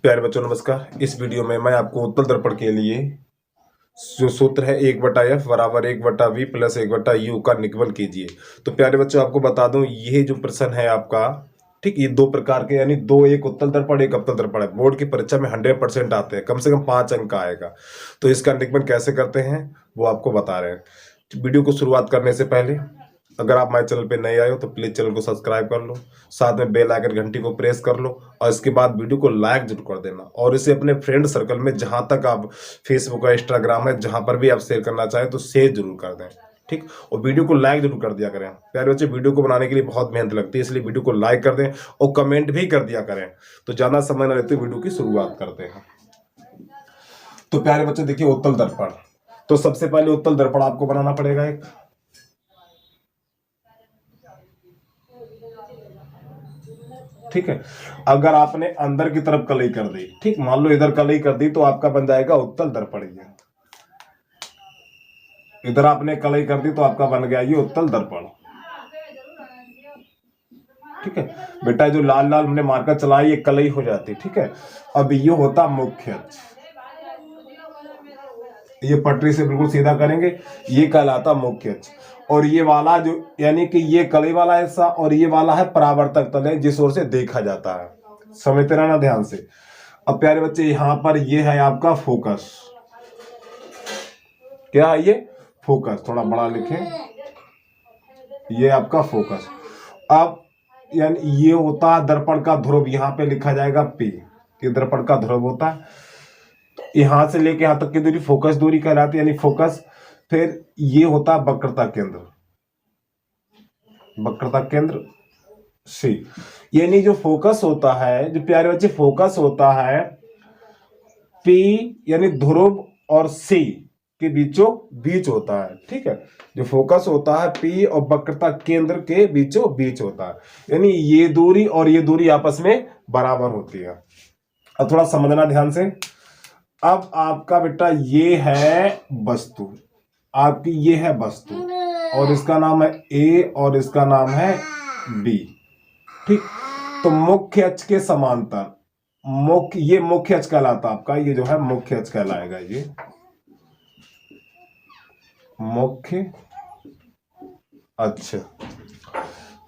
प्यारे बच्चों नमस्कार। इस वीडियो में मैं आपको उत्तल दर्पण के लिए जो सूत्र है 1/f बराबर 1/v प्लस 1/u का निगमन कीजिए। तो प्यारे बच्चों आपको बता दूं ये जो प्रश्न है आपका, ठीक, ये दो प्रकार के यानी दो, एक उत्तल दर्पण एक अवतल दर्पण है। बोर्ड की परीक्षा में 100% आते हैं, कम से कम 5 अंक का आएगा। तो इसका निगमन कैसे करते हैं वो आपको बता रहे हैं। वीडियो को शुरुआत करने से पहले अगर आप हमारे चैनल पे नए आए हो तो प्लीज चैनल को सब्सक्राइब कर लो, साथ में बेल आइकन घंटी को प्रेस कर लो और इसके बाद वीडियो को लाइक जरूर कर देना और इसे अपने फ्रेंड सर्कल में जहां तक आप फेसबुक और इंस्टाग्राम है जहां पर भी आप शेयर करना चाहें तो शेयर जरूर कर दें, ठीक। और वीडियो को लाइक जरूर कर दिया करें। प्यारे बच्चे वीडियो को बनाने के लिए बहुत मेहनत लगती है, इसलिए वीडियो को लाइक कर दें और कमेंट भी कर दिया करें। तो ज्यादा समय न लेते वीडियो की शुरुआत करते हैं। तो प्यारे बच्चे देखिए उत्तल दर्पण, तो सबसे पहले उत्तल दर्पण आपको बनाना पड़ेगा एक, ठीक है। अगर आपने अंदर की तरफ कलई कर दी, ठीक, मान लो इधर कलई कर दी तो आपका बन जाएगा उत्तल दर्पण। ये इधर आपने कलई कर दी तो आपका बन गया ये उत्तल दर्पण, ठीक है। बेटा जो लाल लाल हमने मार्कर चलाई ये कलई हो जाती, ठीक है। अब ये होता मुख्य अक्ष, ये पटरी से बिल्कुल सीधा करेंगे, ये कहलाता मुख्य अक्ष। और ये वाला जो यानी कि ये कलई वाला हिस्सा और ये वाला है परावर्तक तल है, जिस ओर से देखा जाता है। समझते रहना ध्यान से। अब प्यारे बच्चे यहां पर ये है आपका फोकस, क्या है ये? फोकस। थोड़ा बड़ा लिखें, ये आपका फोकस। अब यानी ये होता है दर्पण का ध्रुव, यहां पे लिखा जाएगा P, कि दर्पण का ध्रुव होता है। यहां से लेके यहां तक की दूरी फोकस दूरी कहलाती है, यानी फोकस। फिर ये होता है वक्रता केंद्र, वक्रता केंद्र C। यानी जो फोकस होता है, जो प्यारे बच्चे फोकस होता है P यानी ध्रुव और C के बीचों बीच होता है, ठीक है। जो फोकस होता है P और वक्रता केंद्र के बीचों बीच होता है, यानी ये दूरी और ये दूरी आपस में बराबर होती है। अब थोड़ा समझना ध्यान से। अब आपका बेटा ये है वस्तु, आपकी ये है वस्तु और इसका नाम है A और इसका नाम है B, ठीक। तो मुख्य अक्ष के समांतर, ये मुख्य अक्ष कहलाता आपका, ये जो है मुख्य अक्ष कहलाएगा, ये मुख्य अक्ष।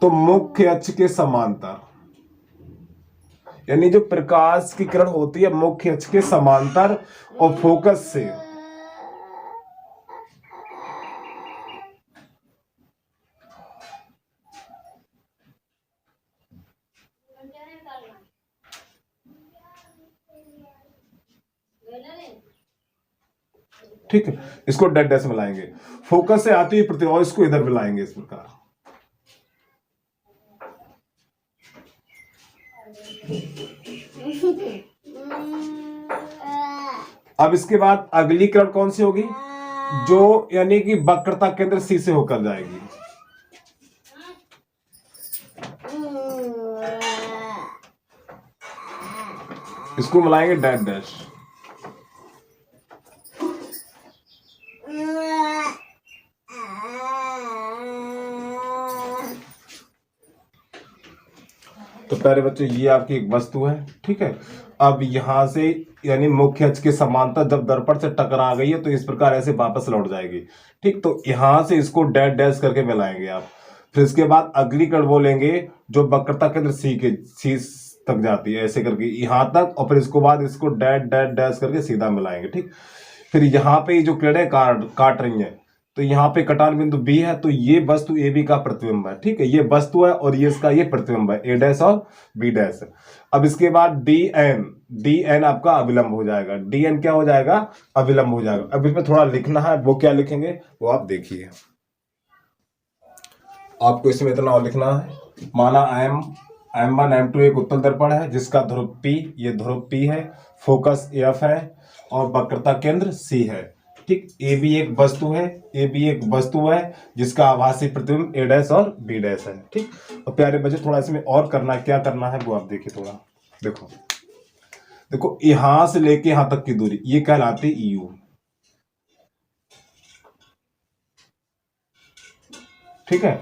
तो मुख्य अक्ष के समांतर यानी जो प्रकाश की किरण होती है मुख्य अक्ष के समांतर और फोकस से ठीक है, इसको डेड डैश मिलाएंगे। फोकस से आती हुई प्रतिभा इसको इधर मिलाएंगे इस प्रकार। अब इसके बाद अगली किरण कौन सी होगी? जो यानी कि वक्रता केंद्र C से होकर जाएगी। इसको मिलाएंगे डेड डैश। तो प्यारे बच्चों ये आपकी एक वस्तु है, ठीक है। अब यहां से यानी मुख्य अक्ष के समांतर जब दर्पण से टकरा गई है तो इस प्रकार ऐसे वापस लौट जाएगी, ठीक। तो यहां से इसको डैश डैश करके मिलाएंगे आप। फिर इसके बाद अगली कड़ वो लेंगे जो वक्रता केंद्र सी तक जाती है, ऐसे करके यहां तक, और फिर इसको बाद इसको डैश डैश डैश करके सीधा मिलाएंगे, ठीक। फिर यहाँ पे जो किरणें काट रही हैं तो यहाँ पे कटान बिंदु B है, तो ये वस्तु AB का प्रतिबिंब है, ठीक है। ये वस्तु है और ये इसका ये प्रतिबिंब है A डैश और B डैश। अब इसके बाद DN आपका अविलंब हो जाएगा। DN क्या हो जाएगा? अविलंब हो जाएगा। अब इसमें थोड़ा लिखना है, वो क्या लिखेंगे वो आप देखिए। आपको इसमें इतना और लिखना है, माना M1 M2 एक उत्तल दर्पण है जिसका ध्रुव P, ये ध्रुव P है, फोकस F है और वक्रता केंद्र C है, ठीक। AB एक वस्तु है, AB एक वस्तु है जिसका आभासी प्रतिबिंब A डैश और B डैश है, ठीक। और प्यारे बच्चे थोड़ा इसमें और करना, क्या करना है वो आप देखिए। थोड़ा देखो, देखो यहां से लेके यहां तक की दूरी ये कहलाती EU, ठीक है।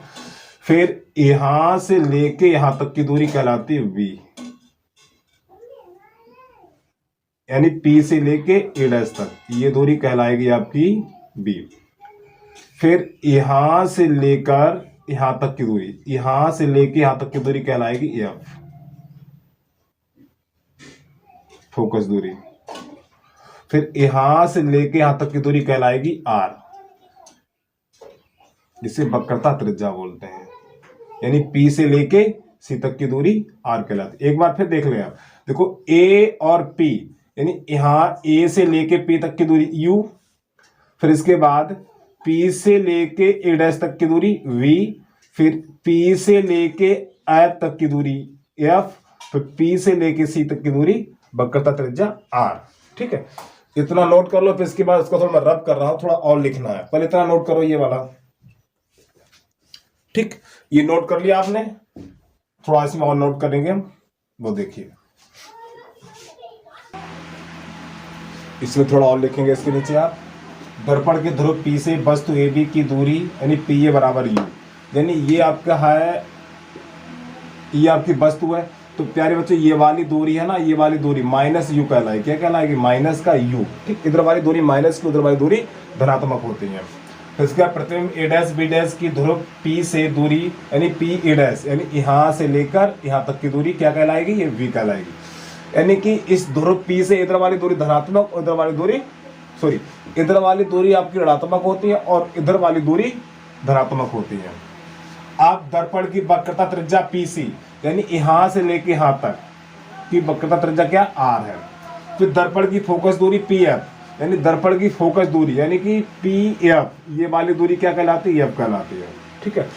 फिर यहां से लेके यहां तक की दूरी कहलाती V, यानी पी से लेके ए डैश तक, ये दूरी कहलाएगी आपकी बी। फिर यहां से लेकर यहां तक की दूरी, यहां से लेके यहां तक की दूरी कहलाएगी एफ, फोकस दूरी। फिर यहां से लेके यहां तक की दूरी कहलाएगी आर, जिसे वक्रता त्रिज्या बोलते हैं। यानी पी से लेके सी तक की दूरी आर कहलाती है। एक बार फिर देख लें आप, देखो ए और पी, यानी यहां ए से लेके पी तक की दूरी यू, फिर इसके बाद पी से लेके ए डैश तक की दूरी वी, फिर पी से लेके एफ तक की दूरी एफ, फिर पी से लेके सी तक की दूरी वक्रता त्रिज्या आर। ठीक है, इतना नोट कर लो। फिर इसके बाद इसको थोड़ा मैं रब कर रहा हूं, थोड़ा और लिखना है, पहले इतना नोट करो ये वाला। ठीक, ये नोट कर लिया आपने, थोड़ा इसमें और नोट करेंगे हम, वो देखिए इसमें थोड़ा और लिखेंगे। इसके नीचे आप, दर्पण के ध्रुव पी से वस्तु ए बी की दूरी यानी पी ए बराबर यू, यानी ये आपका है, ये आपकी वस्तु है। तो प्यारे बच्चों ये वाली दूरी है ना, ये वाली दूरी माइनस यू कहलाएगी। क्या कहलाएगी? माइनस का यू। ठीक, इधर वाली दूरी माइनस की, उधर वाली दूरी धनात्मक होती है। तो इसका प्रतिबिंब ए डैश बी डैश की ध्रुव पी से दूरी यानी पी ए डैश, यानी यहां से लेकर यहां तक की दूरी क्या कहलाएगी? ये वी कहलाएगी। यानी कि इस ध्रुव पी से इधर वाली दूरी धनात्मक और इधर वाली दूरी सॉरी इधर वाली दूरी आपकी ऋणात्मक होती है और इधर वाली दूरी धनात्मक होती है। आप दर्पण की वक्रता त्रिज्या पी सी यानी यहां से लेके यहां तक की वक्रता त्रिज्या क्या? आर है। फिर दर्पण की फोकस दूरी पी एफ यानी दर्पण की फोकस दूरी यानी कि पी एफ, ये वाली दूरी क्या कहलाती है? एफ कहलाती है। ठीक है,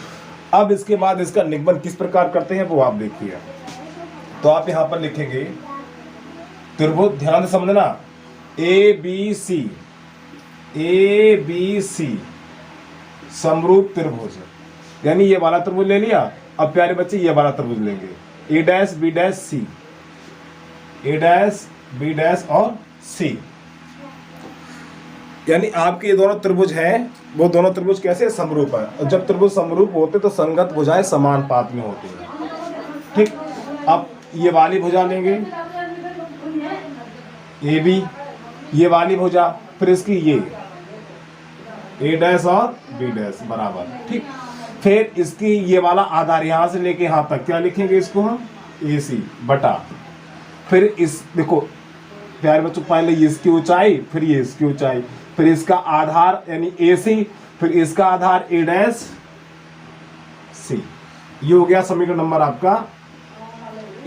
अब इसके बाद इसका निगमन किस प्रकार करते हैं वो आप देखिए। तो आप यहां पर लिखेंगे त्रिभुज, ध्यान से समझना, ए बी सी समरूप त्रिभुज, यानी ये वाला त्रिभुज ले लिया। अब प्यारे बच्चे ये वाला त्रिभुज लेंगे, ए डैश बी डैश सी, ए डैश बी डैश और सी, यानी आपके ये दोनों त्रिभुज हैं, वो दोनों त्रिभुज कैसे? समरूप है। और जब त्रिभुज समरूप होते तो संगत भुजाएं समान पात में होती हैं। ठीक, अब ये वाली भुजा लेंगे ए बी, ये वाली भुजा, फिर इसकी ये ए डैश और बी डैश बराबर। ठीक, फिर इसकी ये वाला आधार यहां से लेके यहां तक क्या लिखेंगे? इसको हम ए सी बटा, फिर इस देखो प्यारे बच्चों, पहले इसकी ऊंचाई, फिर ये इसकी ऊंचाई, फिर इसका आधार यानी ए सी, फिर इसका आधार ए डैश सी। ये हो गया समीकरण नंबर आपका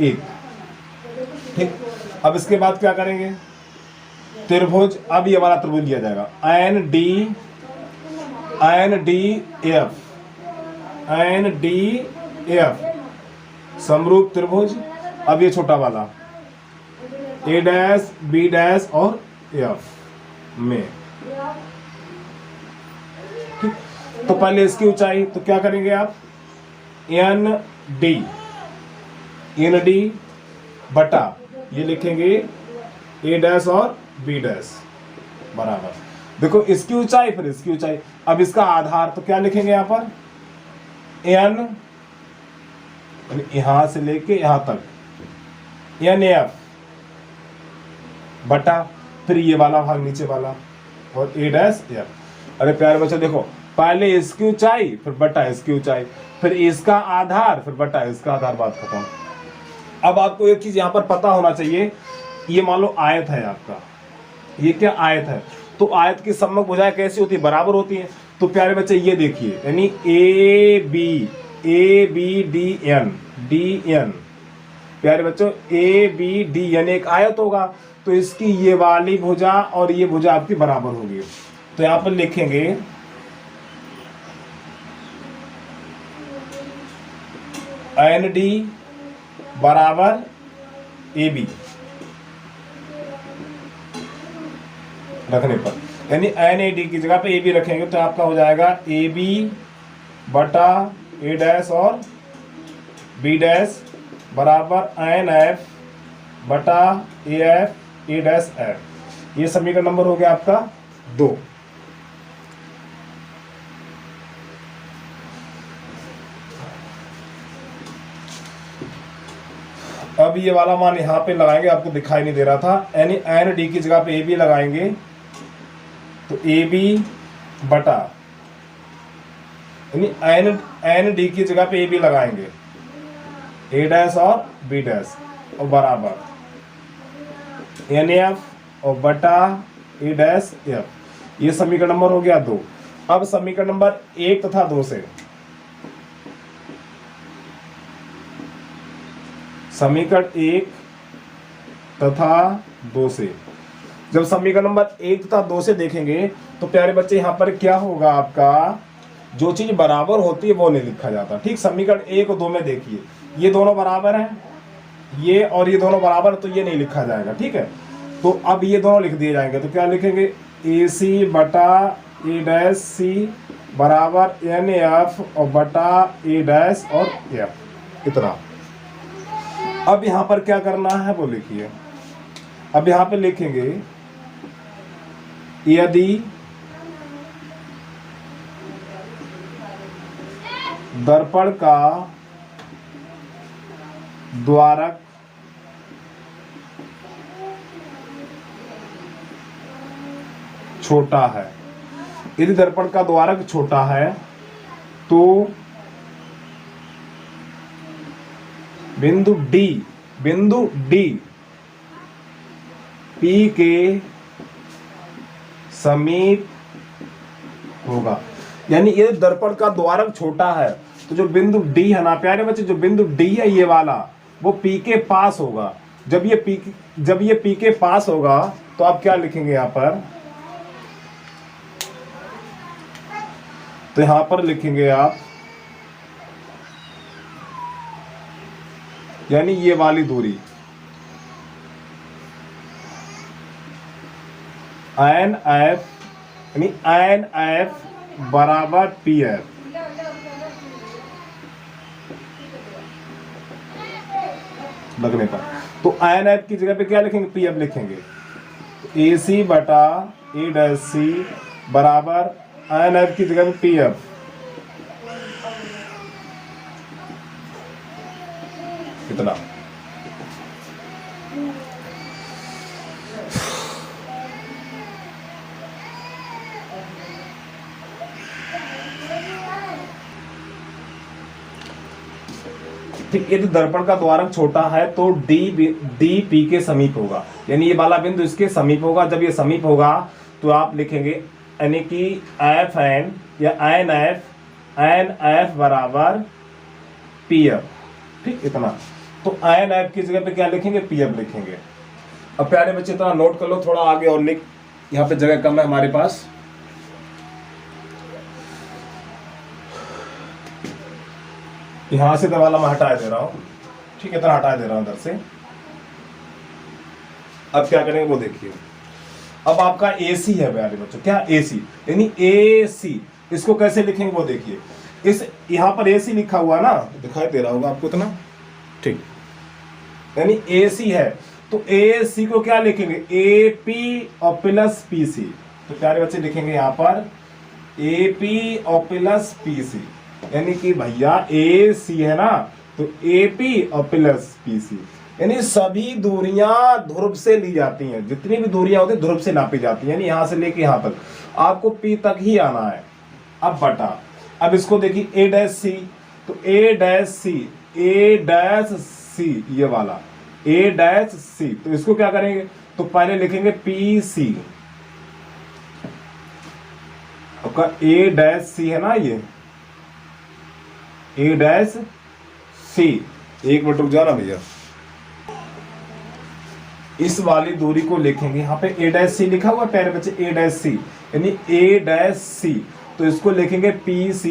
1। ठीक, अब इसके बाद क्या करेंगे? त्रिभुज, अब ये वाला त्रिभुज लिया जाएगा एन डी एफ समरूप त्रिभुज। अब ये छोटा वाला ए डैश बी डैश और एफ में। ठीक, तो पहले इसकी ऊंचाई, तो क्या करेंगे आप? एन डी बटा ये लिखेंगे ए डैश और बी डैश बराबर, देखो इसकी ऊंचाई फिर इसकी ऊंचाई। अब इसका आधार तो क्या लिखेंगे यहां पर? एन, यहां से लेके यहां तक एन एफ बटा फिर ये वाला भाग नीचे वाला और ए डैश एफ। अरे प्यारे बच्चों देखो, पहले इसकी ऊंचाई फिर बटा इसकी ऊंचाई, फिर इसका आधार फिर बटा इसका आधार, बात खत्म। अब आपको एक चीज यहां पर पता होना चाहिए, ये मान लो आयत है आपका, ये क्या आयत है, तो आयत की सम्मुख भुजाएं कैसी होती है? बराबर होती है। तो प्यारे बच्चे ये देखिए, यानी ए बी डी एन, प्यारे बच्चों ए बी डी यानी एक आयत होगा, तो इसकी ये वाली भुजा और ये भुजा आपकी बराबर होगी। तो यहां पर लिखेंगे एन डी बराबर ए बी रखने पर, यानी एन ए डी की जगह पे ए बी रखेंगे तो आपका हो जाएगा ए बी बटा ए डैश और बी डैश बराबर एन एफ बटा A F A dash F. ये समीकरण नंबर हो गया आपका 2। अब ये वाला मान यहाँ पे लगाएंगे, आपको दिखाई नहीं दे रहा था, यानी एन डी की जगह पे ए बी लगाएंगे, तो ए बी बटा यानी एन डी की जगह पे ए बी लगाएंगे, ए डैश और बी डैश और बराबर एन एफ और बटा ए डैश एफ। ये समीकरण नंबर हो गया 2। अब समीकरण नंबर 1 तथा 2 से, समीकरण 1 तथा 2 से, जब समीकरण नंबर 1 तथा 2 से देखेंगे तो प्यारे बच्चे यहाँ पर क्या होगा, आपका जो चीज बराबर होती है वो नहीं लिखा जाता। ठीक, समीकरण 1 और 2 में देखिए ये दोनों बराबर हैं, ये और ये दोनों बराबर, तो ये नहीं लिखा जाएगा। ठीक है, तो अब ये दोनों लिख दिए जाएंगे, तो क्या लिखेंगे, ए सी बटा ए डैश सी बराबर एन एफ और बटा ए डैश और एफ, इतना। अब यहाँ पर क्या करना है वो लिखिए। अब यहाँ पे लिखेंगे यदि दर्पण का द्वारक छोटा है, यदि दर्पण का द्वारक छोटा है तो बिंदु डी पी के समीप होगा। यानी यदि दर्पण का द्वारक छोटा है तो जो बिंदु डी है ना प्यारे बच्चे, जो बिंदु डी है ये वाला, वो पी के पास होगा। जब ये पी के पास होगा तो आप क्या लिखेंगे यहाँ पर, तो यहां पर लिखेंगे आप, यानी ये वाली दूरी एन एफ, यानी एन एफ बराबर पी एफ। लगने पर तो एन एफ की जगह पे क्या लिखेंगे, पी एफ लिखेंगे। ए सी बटा ए डैश सी बराबर एन एफ की जगह पे पी एफ। कितना, ठीक। यदि दर्पण का द्वारक छोटा है तो डी पी के समीप होगा, यानी ये वाला बिंदु इसके समीप होगा। जब ये समीप होगा तो आप लिखेंगे यानी कि एफ एन या एन एफ बराबर पी एफ। ठीक, इतना। तो एन एफ की जगह पे क्या लिखेंगे, पी एफ लिखेंगे। अब प्यारे बच्चे इतना नोट कर लो, थोड़ा आगे और लिख, यहाँ पे जगह कम है हमारे पास। यहां से वाला मैं हटा दे रहा हूं, ठीक है, इतना हटा दे रहा हूं इधर से। अब क्या करेंगे वो देखिए। अब आपका AC है प्यारे बच्चों, क्या AC, यानी AC, इसको कैसे लिखेंगे वो देखिए। इस यहां पर AC लिखा हुआ ना, दिखाई दे रहा होगा आपको इतना, ठीक, यानी AC है तो AC को क्या लिखेंगे, AP और प्लस PC। तो प्यारे बच्चे लिखेंगे यहां पर AP और प्लस PC, यानी कि भैया AC है ना तो AP और प्लस PC, यानी सभी दूरियां ध्रुव से ली जाती हैं। जितनी भी दूरियां होती है ध्रुव से नापी जाती हैं, यानी यहां से लेके यहां तक आपको P तक ही आना है। अब बटा, अब इसको देखिए A डैश C, तो A डैश C ये वाला A डैश C, तो इसको क्या करेंगे, तो पहले लिखेंगे PC। आपका A डैश C है ना, ये A डैश C, एक मिनट रुक जाना भैया, इस वाली दूरी को लिखेंगे। यहाँ पे A डैश C लिखा हुआ प्यारे बच्चे, A डैश C, यानी A डैश C, तो इसको लिखेंगे PC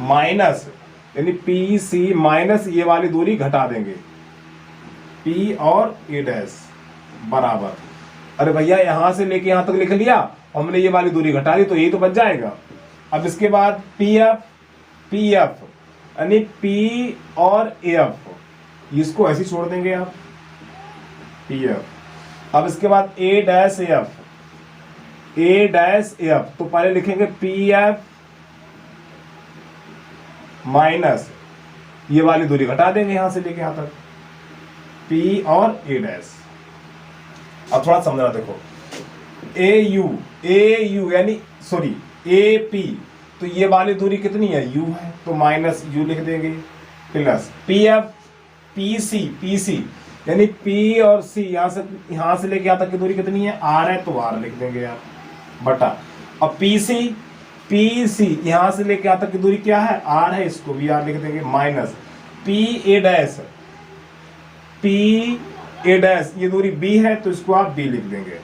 माइनस, यानी PC माइनस ये वाली दूरी घटा देंगे, P और A डैश बराबर। अरे भैया यहां से लेके यहां तक लिख लिया, हमने ये वाली दूरी घटा दी तो यही तो बच जाएगा। अब इसके बाद PF यानी P और F, इसको ऐसे छोड़ देंगे आप, PF। अब इसके बाद A डैश F, तो पहले लिखेंगे PF माइनस ये वाली दूरी घटा देंगे यहां से लेके यहां तक, पी और ए डैश। अब थोड़ा समझना, देखो ए यू यानी सॉरी ए पी, तो ये वाली दूरी कितनी है, यू है, तो माइनस यू लिख देंगे, plus P F P C यानी पी और सी यहां से लेके यहां तक की दूरी कितनी है, आर है, तो आर लिख देंगे आप, बटा अब पी सी यहां से लेके यहां तक की दूरी क्या है, आर है, इसको भी आर लिख देंगे, माइनस पी ए डैश ये दूरी बी है, तो इसको आप बी लिख देंगे,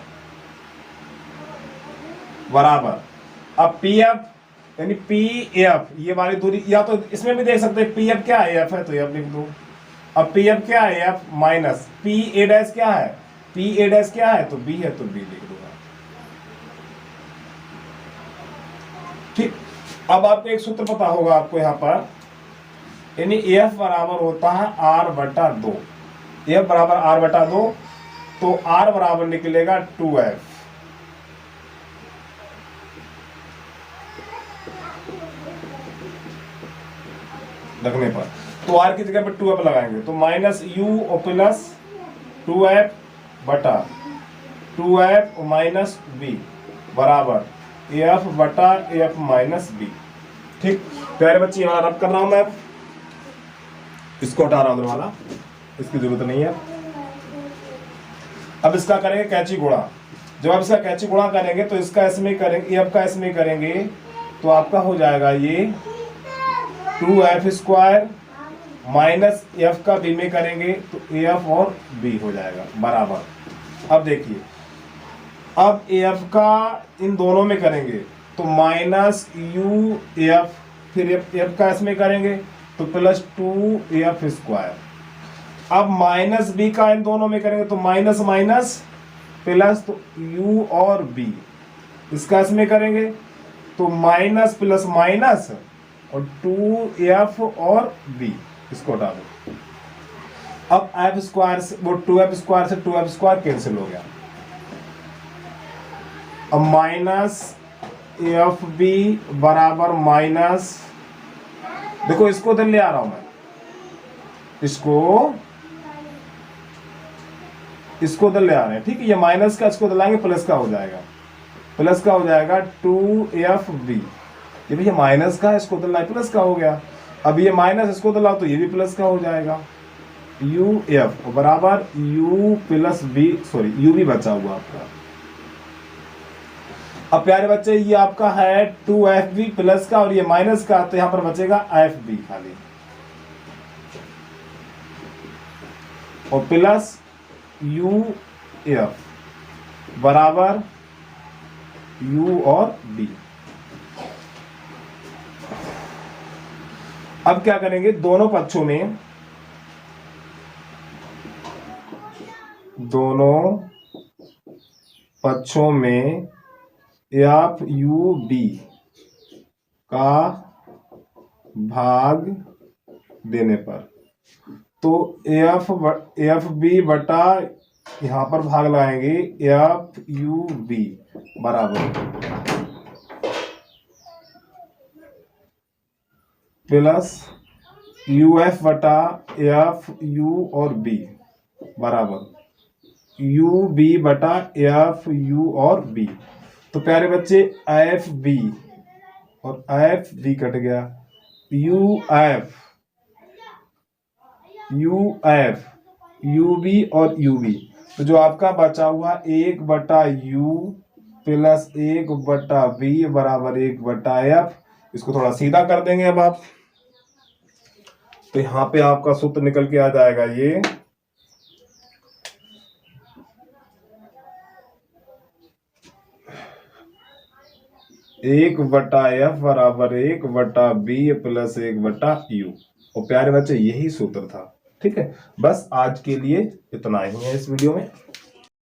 बराबर अब पी एफ यानी पी एफ ये वाली दूरी, या तो इसमें भी देख सकते हैं पी एफ क्या है, एफ है, तो एफ लिख दो। अब पी एफ क्या है, F, minus P A dash क्या है, पी ए डैश क्या है, तो बी है, तो बी लिख दूंगा। ठीक, अब आपको एक सूत्र पता होगा आपको यहां पर, यानी एफ बराबर होता है आर बटा 2, एफ बराबर आर बटा 2, तो आर बराबर निकलेगा 2f, रखने पर, तो आर की जगह पर 2f लगाएंगे, तो माइनस यू और प्लस 2f बटा 2f माइनस बी बराबर एफ बटा एफ माइनस बी। ठीक, प्यारे बच्चे यहाँ रब कर रहा हूं मैं, इसको हटा रहा हूं वाला, इसकी जरूरत नहीं है। अब इसका करेंगे कैची गुणा, जब आप इसका कैची गुणा करेंगे तो इसका इसमें करेंगे, एफ का इसमें करेंगे, तो आपका हो जाएगा ये 2f स्क्वायर माइनस एफ का बी में करेंगे, तो एफ और बी हो जाएगा बराबर। अब देखिए, अब एफ का इन दोनों में करेंगे तो माइनस यू एफ, फिर एफ का इसमें करेंगे तो प्लस 2f स्क्वायर। अब माइनस बी का इन दोनों में करेंगे तो माइनस माइनस प्लस, तो यू और बी, इसका इसमें करेंगे तो माइनस प्लस माइनस और 2f और b, इसको हटा दो। अब f स्क्वायर से वो 2f स्क्वायर से 2f स्क्वायर कैंसिल हो गया, अब माइनस एफ बी बराबर माइनस, देखो इसको उधर ले आ रहा हूं मैं, इसको उधर ले आ रहे हैं, ठीक है, ये माइनस का इसको उधर लाएंगे, प्लस का हो जाएगा, 2f b, ये भैया माइनस का, इसको उधर लाए प्लस का हो गया, अब ये माइनस इसको उधर लाओ तो ये भी प्लस का हो जाएगा, यू एफ बराबर U plus B, sorry U भी बचा हुआ आपका। अब प्यारे बच्चे ये आपका है 2fb प्लस का और ये माइनस का, तो यहां पर बचेगा fb खाली, और प्लस यू एफ बराबर u और b। अब क्या करेंगे, दोनों पक्षों में एफ यू बी का भाग देने पर, तो एफ बी बटा यहां पर भाग लगाएंगे एफ यू बी बराबर प्लस यू एफ बटा एफ यू और बी बराबर यू बी बटा एफ यू और बी। तो प्यारे बच्चे एफ बी और एफ बी कट गया, यू एफ यू बी और यू बी, तो जो आपका बचा हुआ 1 बटा यू प्लस 1 बटा बी बराबर 1 बटा एफ, इसको थोड़ा सीधा कर देंगे अब आप, तो यहां पे आपका सूत्र निकल के आ जाएगा ये 1 बटा एफ बराबर 1 बटा बी प्लस 1 बटा यू। और प्यारे बच्चे यही सूत्र था, ठीक है। बस आज के लिए इतना ही है इस वीडियो में।